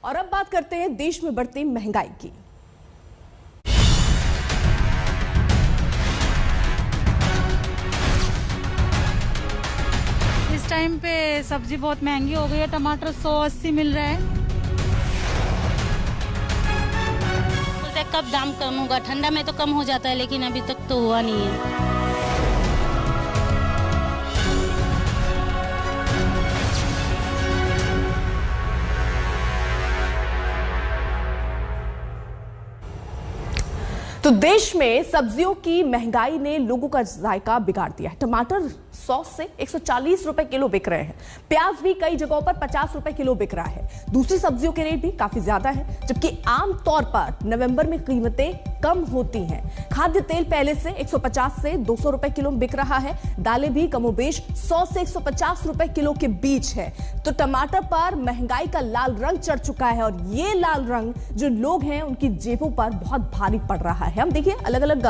और अब बात करते हैं देश में बढ़ती महंगाई की। इस टाइम पे सब्जी बहुत महंगी हो गई है। टमाटर 180 मिल रहा है। कब दाम कम होगा? ठंडा में तो कम हो जाता है, लेकिन अभी तक तो हुआ नहीं है। तो देश में सब्जियों की महंगाई ने लोगों का जायका बिगाड़ दिया है। टमाटर 100 से 140 रुपए किलो बिक रहे हैं। प्याज भी कई जगहों पर 50 रुपए किलो बिक रहा है। दूसरी सब्जियों के रेट भी काफी ज्यादा है, जबकि आम तौर पर नवंबर में कीमतें कम होती हैं। खाद्य तेल पहले से 150 से 200 रुपए किलो बिक रहा है। दालें भी कमोबेश 100 से 150 रुपए किलो के बीच है। तो टमाटर पर महंगाई का लाल रंग चढ़ चुका है और ये लाल रंग जो लोग हैं उनकी जेबों पर बहुत भारी पड़ रहा है। हम देखिए अलग अलग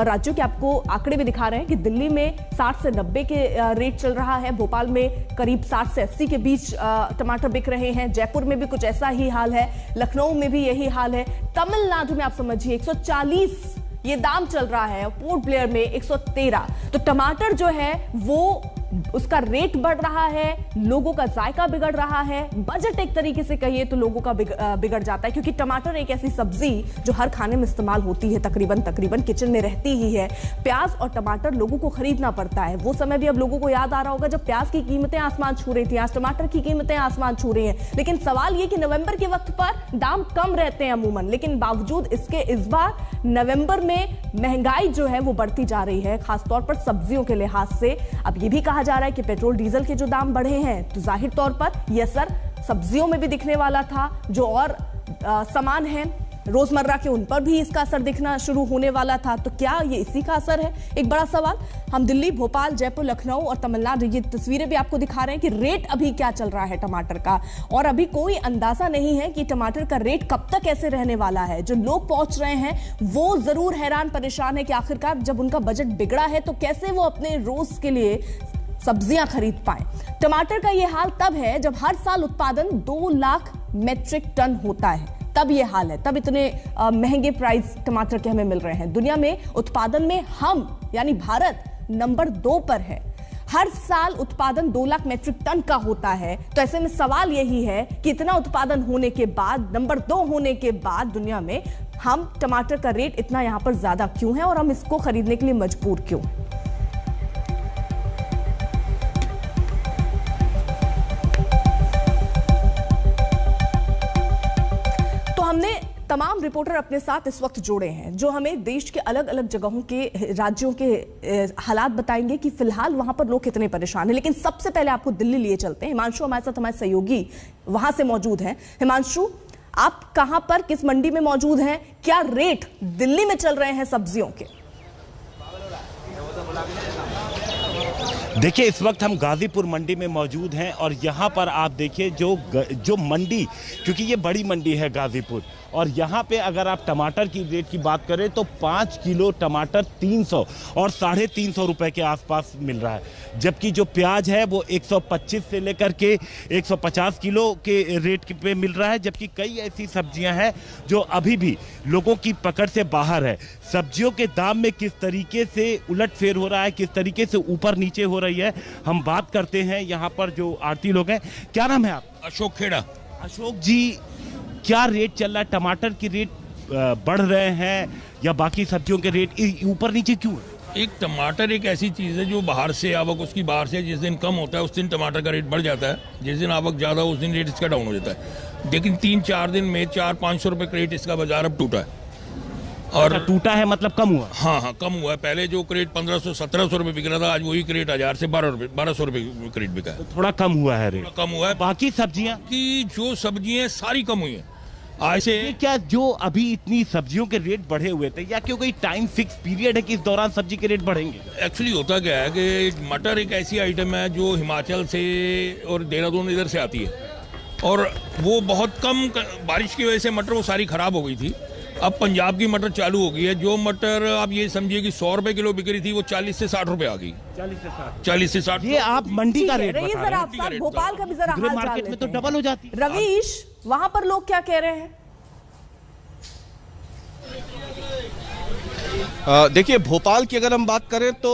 राज्यों के आपको आंकड़े भी दिखा रहे हैं कि दिल्ली में 60 से 90 के रेट चल रहा है। भोपाल में करीब 60 से 80 के बीच टमाटर बिक रहे हैं। जयपुर में भी कुछ ऐसा ही हाल है। लखनऊ में भी यही हाल है। तमिलनाडु में आप समझिए 140 ये दाम चल रहा है। पोर्ट ब्लेयर में 113। तो टमाटर जो है वो उसका रेट बढ़ रहा है, लोगों का जायका बिगड़ रहा है। बजट एक तरीके से कहिए तो लोगों का बिगड़ जाता है, क्योंकि टमाटर एक ऐसी सब्जी जो हर खाने में इस्तेमाल होती है, तकरीबन किचन में रहती ही है। प्याज और टमाटर लोगों को खरीदना पड़ता है। वो समय भी अब लोगों को याद आ रहा होगा जब प्याज की कीमतें आसमान छू रही थी। आज टमाटर की कीमतें आसमान छू रही हैं। लेकिन सवाल ये कि नवंबर के वक्त पर दाम कम रहते हैं अमूमन, लेकिन बावजूद इसके इस बार नवंबर में महंगाई जो है वो बढ़ती जा रही है, खासतौर पर सब्जियों के लिहाज से। अब ये भी कहा जा रहा है कि पेट्रोल डीजल के जो दाम बढ़े हैं तो जाहिर तौर पर यह असर सब्जियों में भी दिखने वाला था। जो और सामान है रोजमर्रा के, उन पर भी इसका असर दिखना शुरू होने वाला था। तो क्या ये इसी का असर है? एक बड़ा सवाल। हम दिल्ली, भोपाल, जयपुर, लखनऊ और तमिलनाडु ये तस्वीरें भी आपको दिखा रहे हैं कि रेट अभी क्या चल रहा है टमाटर का, और अभी कोई अंदाजा नहीं है कि टमाटर का रेट कब तक ऐसे रहने वाला है। जो लोग पहुंच रहे हैं वो जरूर हैरान परेशान है कि आखिरकार जब उनका बजट बिगड़ा है तो कैसे वो अपने रोज के लिए सब्जियां खरीद पाए। टमाटर का यह हाल तब है जब हर साल उत्पादन 2 लाख मेट्रिक टन होता है, तब यह हाल है, तब इतने महंगे प्राइस टमाटर के हमें मिल रहे हैं। दुनिया में उत्पादन में हम यानी भारत नंबर 2 पर है। हर साल उत्पादन 2 लाख मेट्रिक टन का होता है। तो ऐसे में सवाल यही है कि इतना उत्पादन होने के बाद, नंबर 2 होने के बाद दुनिया में हम टमाटर का रेट इतना यहां पर ज्यादा क्यों है और हम इसको खरीदने के लिए मजबूर क्यों हैं? हमने तमाम रिपोर्टर अपने साथ इस वक्त जोड़े हैं जो हमें देश के अलग अलग जगहों के, राज्यों के हालात बताएंगे कि फिलहाल वहां पर लोग कितने परेशान हैं। लेकिन सबसे पहले आपको दिल्ली लिए चलते हैं। हिमांशु हमारे साथ, हमारे सहयोगी वहां से मौजूद हैं। हिमांशु, आप कहां पर, किस मंडी में मौजूद हैं? क्या रेट दिल्ली में चल रहे हैं सब्जियों के? देखिए, इस वक्त हम गाजीपुर मंडी में मौजूद हैं और यहाँ पर आप देखिए जो मंडी, क्योंकि ये बड़ी मंडी है गाजीपुर, और यहाँ पे अगर आप टमाटर की रेट की बात करें तो 5 किलो टमाटर 300 और 350 रुपए के आसपास मिल रहा है, जबकि जो प्याज है वो 125 से लेकर के 150 किलो के रेट पे मिल रहा है। जबकि कई ऐसी सब्जियां हैं जो अभी भी लोगों की पकड़ से बाहर है। सब्जियों के दाम में किस तरीके से उलटफेर हो रहा है, किस तरीके से ऊपर नीचे हो रही है, हम बात करते हैं यहाँ पर जो आड़ती लोग हैं। क्या नाम है आप? अशोक खेड़ा। अशोक जी, क्या रेट चल रहा है? टमाटर की रेट बढ़ रहे हैं या बाकी सब्जियों के रेट ऊपर नीचे क्यों है? एक टमाटर एक ऐसी चीज़ है जो बाहर से आवक, उसकी बाहर से जिस दिन कम होता है उस दिन टमाटर का रेट बढ़ जाता है, जिस दिन आवक ज़्यादा उस दिन रेट इसका डाउन हो जाता है। लेकिन 3-4 दिन में 400-500 रुपये क्रेट इसका बाजार अब टूटा है। और टूटा है मतलब कम हुआ? हाँ, कम हुआ है। पहले जो क्रेट 1500-1700 रुपये बिक रहा था, आज वही क्रेट 1000 से 1200 रुपये क्रेट बिका है। तो थोड़ा कम हुआ है रेट? कम हुआ है। बाकी सब्जियां की जो सब्जियां सारी कम हुई हैं। ऐसे क्या जो अभी इतनी सब्जियों के रेट बढ़े हुए थे, या क्यों कोई टाइम फिक्स पीरियड है कि इस दौरान सब्जी के रेट बढ़ेंगे? एक्चुअली होता क्या है कि मटर एक ऐसी आइटम है जो हिमाचल से और देहरादून इधर से आती है, और वो बहुत कम बारिश की वजह से मटर वो सारी खराब हो गई थी। अब पंजाब की मटर चालू हो गई है। जो मटर आप ये समझिए कि 100 रुपए किलो बिक रही थी वो 40 से 60 रुपए आ गई। 40 से 60। ये आप मंडी का रेट बता रहे हैं। भोपाल का भी जरा हाल मार्केट में तो डबल हो जाती है। रवीश, वहां पर लोग क्या कह रहे हैं? देखिए, भोपाल की अगर हम बात करें तो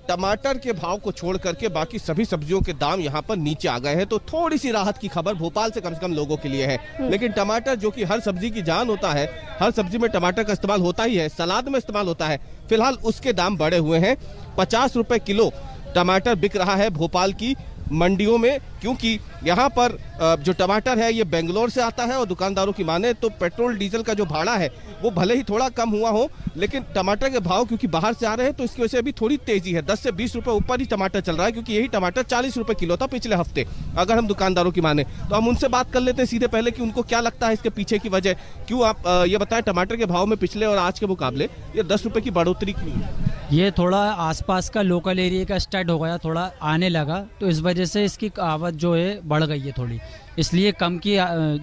टमाटर के भाव को छोड़ करके बाकी सभी सब्जियों के दाम यहाँ पर नीचे आ गए हैं, तो थोड़ी सी राहत की खबर भोपाल से कम लोगों के लिए है। लेकिन टमाटर जो कि हर सब्जी की जान होता है, हर सब्जी में टमाटर का इस्तेमाल होता ही है, सलाद में इस्तेमाल होता है, फिलहाल उसके दाम बढ़े हुए हैं। 50 रुपए किलो टमाटर बिक रहा है भोपाल की मंडियों में, क्योंकि यहाँ पर जो टमाटर है ये बेंगलोर से आता है और दुकानदारों की माने तो पेट्रोल डीजल का जो भाड़ा है वो भले ही थोड़ा कम हुआ हो, लेकिन टमाटर के भाव क्योंकि बाहर से आ रहे हैं तो इसकी वजह से अभी थोड़ी तेजी है। 10 से 20 रुपए ऊपर ही टमाटर चल रहा है, क्योंकि यही टमाटर 40 रुपए किलो था पिछले हफ्ते, अगर हम दुकानदारों की माने तो। हम उनसे बात कर लेते हैं सीधे पहले कि उनको क्या लगता है इसके पीछे की वजह। क्यों आप ये बताएं, टमाटर के भाव में पिछले और आज के मुकाबले ये 10 रुपए की बढ़ोतरी क्यों है? ये थोड़ा आसपास का लोकल एरिया का स्टार्ट हो गया, थोड़ा आने लगा, तो इस वजह से इसकी आवक जो है बढ़ गई है थोड़ी, इसलिए कम की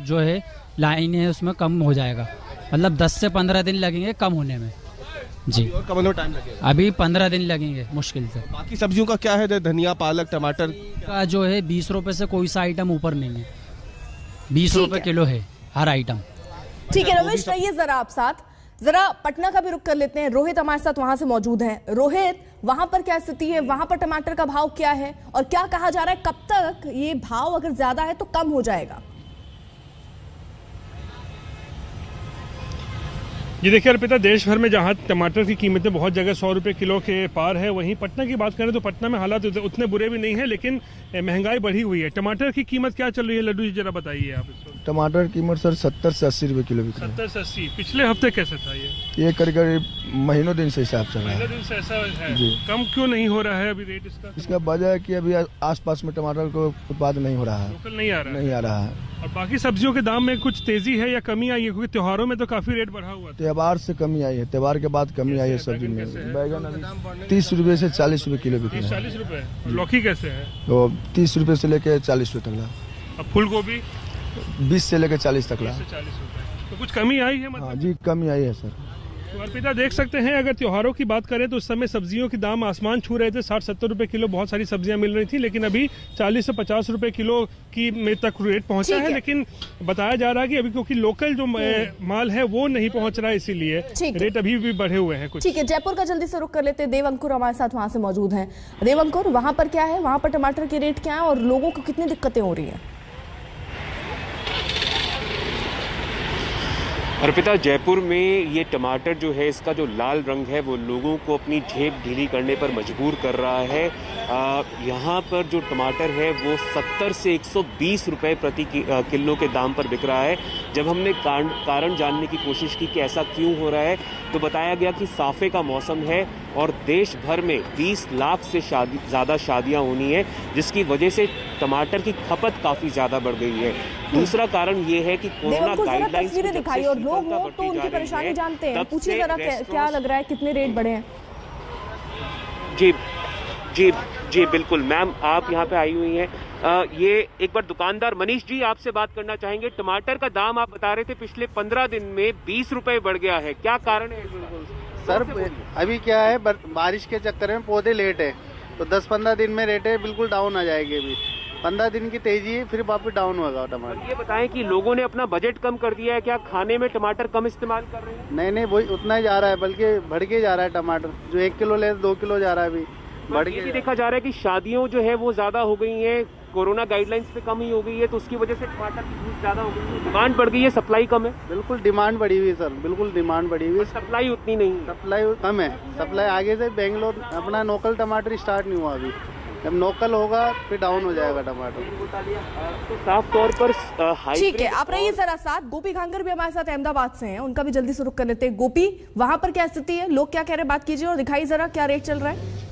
जो है लाइन है उसमें कम हो जाएगा। मतलब 10 से 15 दिन लगेंगे कम होने में जी, और कम होने टाइम लगेगा। अभी 15 दिन लगेंगे मुश्किल से। बाकी सब्जियों का क्या है, धनिया पालक टमाटर का जो है 20 रुपए से कोई सा आइटम ऊपर नहीं है, 20 रुपए किलो है हर आइटम। ठीक है रमेश, रहिए जरा आप साथ। जरा पटना का भी रुख कर लेते हैं, रोहित हमारे साथ वहां से मौजूद हैं। रोहित, वहां पर क्या स्थिति है, वहां पर टमाटर का भाव क्या है और क्या कहा जा रहा है, कब तक ये भाव अगर ज्यादा है तो कम हो जाएगा? ये देखिए अर्पिता, देश भर में जहां टमाटर की कीमतें बहुत जगह 100 रुपए किलो के पार है, वहीं पटना की बात करें तो पटना में हालात उतने बुरे भी नहीं है, लेकिन महंगाई बढ़ी हुई है। टमाटर की कीमत क्या चल रही है लड्डू जी, जरा बताइए आप इसको। टमाटर की कीमत सर 70 से 80 रुपए किलो बिक रहा है। 70 से 80। पिछले हफ्ते कैसे था ये करीब महीनों दिन से हिसाब चल रहा है। महीनों दिन से ऐसा है जी। कम क्यों नहीं हो रहा है अभी रेट इसका वजह है कि अभी आसपास में टमाटर को उत्पादन नहीं हो रहा है, लोकल नहीं आ रहा है। और बाकी सब्जियों के दाम में कुछ तेजी है या कमी आई है, क्योंकि त्योहारों में तो काफी रेट बढ़ा हुआ था। त्योहार से कमी आई है, त्योहार के बाद कमी आई है सब्जी में। बैगन अभी 30 रुपए से 40 रुपए किलो बिक रहा है। 40 रुपए। लौकी कैसे है? तो 30 रुपए से लेकर 40 रुपए तक रहा। अब फूल गोभी 20 से लेकर 40 तक रहा। 40 रुपए। तो कुछ कमी आई है मतलब? हाँ जी, कमी आई है सर। तो अर्पिता देख सकते हैं, अगर त्योहारों की बात करें तो उस समय सब्जियों के दाम आसमान छू रहे थे, 60-70 रुपए किलो बहुत सारी सब्जियां मिल रही थी, लेकिन अभी 40 से 50 रुपए किलो की में तक रेट पहुंचा है। लेकिन बताया जा रहा है कि अभी क्योंकि लोकल जो माल है वो नहीं पहुंच रहा है, इसीलिए रेट अभी भी बढ़े हुए हैं कुछ। ठीक है, जयपुर का जल्दी से रुख कर लेते हैं। देव अंकुर हमारे साथ वहां से मौजूद हैं। देव अंकुर, वहां पर क्या है, वहां पर टमाटर के रेट क्या है और लोगों को कितनी दिक्कतें हो रही है? अर्पिता, जयपुर में ये टमाटर जो है, इसका जो लाल रंग है वो लोगों को अपनी जेब ढीली करने पर मजबूर कर रहा है। यहाँ पर जो टमाटर है वो 70 से 120 रुपए प्रति किलो के दाम पर बिक रहा है। जब हमने कारण जानने की कोशिश की कि ऐसा क्यों हो रहा है, तो बताया गया कि साफे का मौसम है और देश भर में 20 लाख से ज़्यादा शादियाँ होनी है, जिसकी वजह से टमाटर की खपत काफ़ी ज़्यादा बढ़ गई है। दूसरा कारण ये है कि कोरोना गाइडलाइंस तस्वीरें दिखाई और लोग हो तो उनकी परेशानी जानते हैं। पूछिए जरा क्या लग रहा है, कितने रेट बढ़े हैं? जी जी जी बिल्कुल मैम, आप यहाँ पे आई हुई हैं। ये एक बार दुकानदार मनीष जी आपसे बात करना चाहेंगे। टमाटर का दाम आप बता रहे थे पिछले 15 दिन में 20 रुपए बढ़ गया है, क्या कारण है? सर अभी क्या है, बारिश के चक्कर में पौधे लेट है, तो 10-15 दिन में रेट है बिल्कुल डाउन आ जाएगी। अभी 15 दिन की तेजी है, फिर वापस डाउन होगा टमाटर। ये बताएं कि लोगों ने अपना बजट कम कर दिया है क्या, खाने में टमाटर कम इस्तेमाल कर रहे हैं? नहीं वही उतना ही जा रहा है, बल्कि बढ़ के जा रहा है टमाटर। जो 1 किलो ले 2 किलो जा रहा है, अभी बढ़ के। ये देखा जा रहा है कि शादियों जो है वो ज्यादा हो गई हैं, कोरोना गाइडलाइंस पे कम ही हो गई है, तो उसकी वजह से टमाटर की यूज ज्यादा हो गई है, डिमांड बढ़ गई है, सप्लाई कम है। बिल्कुल डिमांड बढ़ी हुई है सर, बिल्कुल डिमांड बढ़ी हुई है, सप्लाई उतनी नहीं, सप्लाई कम है। सप्लाई आगे से बेंगलोर अपना लोकल टमाटर स्टार्ट नहीं हुआ अभी, जब लोकल होगा फिर डाउन हो जाएगा टमाटर। तो साफ तौर पर ठीक है, आप रहिए जरा साथ। गोपी घांगर भी हमारे साथ अहमदाबाद से हैं, उनका भी जल्दी से रुख कर लेते हैं। गोपी, वहां पर क्या स्थिति है, लोग क्या कह रहे हैं, बात कीजिए और दिखाइए जरा क्या रेट चल रहा है।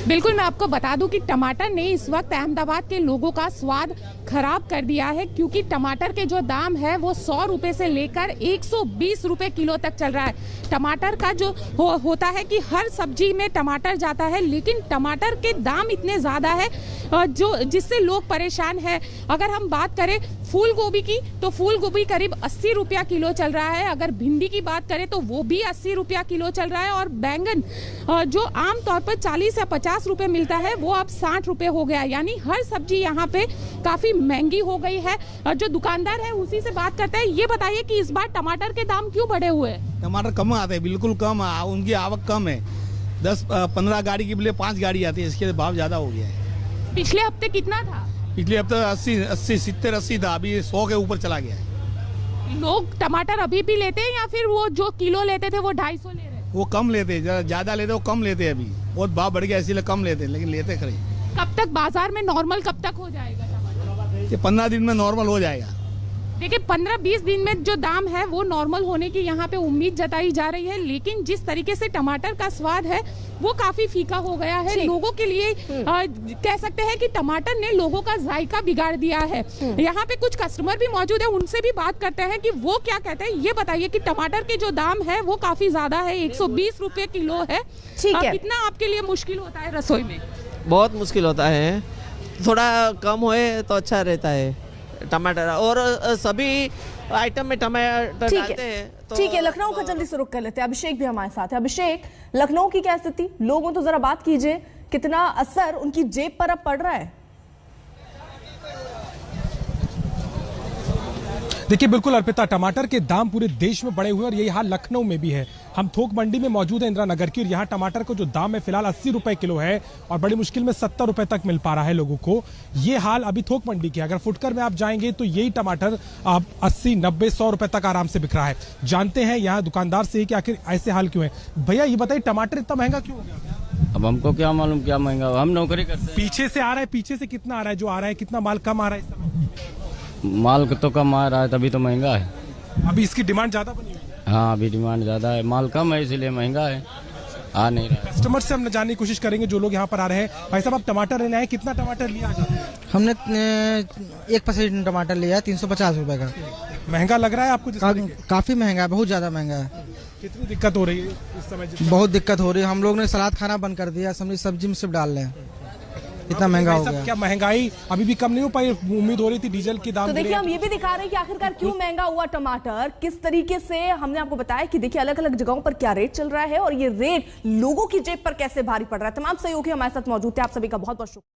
बिल्कुल, मैं आपको बता दूं कि टमाटर ने इस वक्त अहमदाबाद के लोगों का स्वाद खराब कर दिया है, क्योंकि टमाटर के जो दाम है वो 100 रुपए से लेकर 120 रुपए किलो तक चल रहा है। टमाटर का जो होता है कि हर सब्जी में टमाटर जाता है, लेकिन टमाटर के दाम इतने ज़्यादा है जो जिससे लोग परेशान हैं। अगर हम बात करें फूल गोभी की, तो फूल गोभी करीब 80 रुपया किलो चल रहा है। अगर भिंडी की बात करें तो वो भी 80 रुपया किलो चल रहा है। और बैंगन जो आम तौर पर 40 या 50 50 रुपए मिलता है वो अब 60 रुपए हो गया, यानी हर सब्जी यहाँ पे काफी महंगी हो गई है। और जो दुकानदार है उसी से बात करते हैं। ये बताइए कि इस बार टमाटर के दाम क्यों बढ़े हुए हैं? टमाटर कम आते हैं, बिल्कुल कम, उनकी आवक कम है। 10-15 गाड़ी की बजाय 5 गाड़ी आती है, इसके भाव ज्यादा हो गया है। पिछले हफ्ते कितना था? पिछले हफ्ते 70-80 था, अभी 100 के ऊपर चला गया है। लोग टमाटर अभी भी लेते हैं या फिर वो जो किलो लेते थे वो 250 ले रहे हैं? वो कम लेते हैं, ज्यादा लेते वो कम लेते हैं। अभी बहुत भाव बढ़ गया इसीलिए कम लेते हैं, लेकिन लेते खरीद। कब तक बाजार में नॉर्मल कब तक हो जाएगा टमाटर? ये 15 दिन में नॉर्मल हो जाएगा। देखिए 15-20 दिन में जो दाम है वो नॉर्मल होने की यहाँ पे उम्मीद जताई जा रही है, लेकिन जिस तरीके से टमाटर का स्वाद है वो काफी फीका हो गया है। लोगों के लिए कह सकते हैं कि टमाटर ने लोगों का जायका बिगाड़ दिया है। यहाँ पे कुछ कस्टमर भी मौजूद है, उनसे भी बात करते हैं कि वो क्या कहते हैं। ये बताइए कि टमाटर के जो दाम है वो काफी ज्यादा है, 120 रुपए किलो है। कितना आपके लिए मुश्किल होता है रसोई में? बहुत मुश्किल होता है, थोड़ा कम होए तो अच्छा रहता है टमाटर, और सभी आइटम में टमाटर डालते हैं तो। ठीक है, लखनऊ का जल्दी से रुक कर लेते हैं। अभिषेक भी हमारे साथ है। अभिषेक, लखनऊ की क्या स्थिति, लोगों तो जरा बात कीजिए, कितना असर उनकी जेब पर अब पड़ रहा है? देखिए बिल्कुल अर्पिता, टमाटर के दाम पूरे देश में बढ़े हुए और यही हाल लखनऊ में भी है। हम थोक मंडी में मौजूद है इंदिरा नगर की, और यहाँ टमाटर को जो दाम है फिलहाल 80 रुपए किलो है और बड़ी मुश्किल में 70 रुपए तक मिल पा रहा है लोगों को। ये हाल अभी थोक मंडी की। अगर फुटकर में आप जाएंगे तो यही टमाटर आप 80, 90, 100 रुपए तक आराम से बिक रहा है। जानते हैं यहाँ दुकानदार से कि आखिर ऐसे हाल क्यों है। भैया ये बताइए, टमाटर इतना महंगा क्यों हो गया? अब हमको क्या मालूम क्या महंगा, हम नौकरी करते हैं। पीछे से आ रहा है, पीछे से कितना आ रहा है, जो आ रहा है कितना माल कम आ रहा है इस समय? माल तो कम आ रहा है, तभी तो महंगा है। अभी इसकी डिमांड ज्यादा बनी हुई है? हाँ अभी डिमांड ज्यादा है, माल कम है इसीलिए महंगा है, आ नहीं रहा। कस्टमर से हम जानने की कोशिश करेंगे जो लोग यहाँ पर आ रहे हैं। भाई साहब, आप टमाटर लेने आए, कितना टमाटर लिया? हमने 1% टमाटर लिया, 350 रुपए का। महंगा लग रहा है आपको? काफी महंगा है, बहुत ज्यादा महंगा है। कितनी दिक्कत हो रही है इस समय? बहुत दिक्कत हो रही है, हम लोग ने सलाद खाना बंद कर दिया, सब्जी में सिर्फ डाल रहे हैं, इतना महंगा हो गया। क्या महंगाई अभी भी कम नहीं हो पाई? उम्मीद हो रही थी डीजल के दाम। तो देखिए हम ये भी दिखा रहे हैं कि आखिरकार क्यों महंगा हुआ टमाटर, किस तरीके से हमने आपको बताया कि देखिए अलग अलग जगहों पर क्या रेट चल रहा है और ये रेट लोगों की जेब पर कैसे भारी पड़ रहा है। तमाम सहयोगी हमारे साथ मौजूद थे, आप सभी का बहुत बहुत शुक्रिया।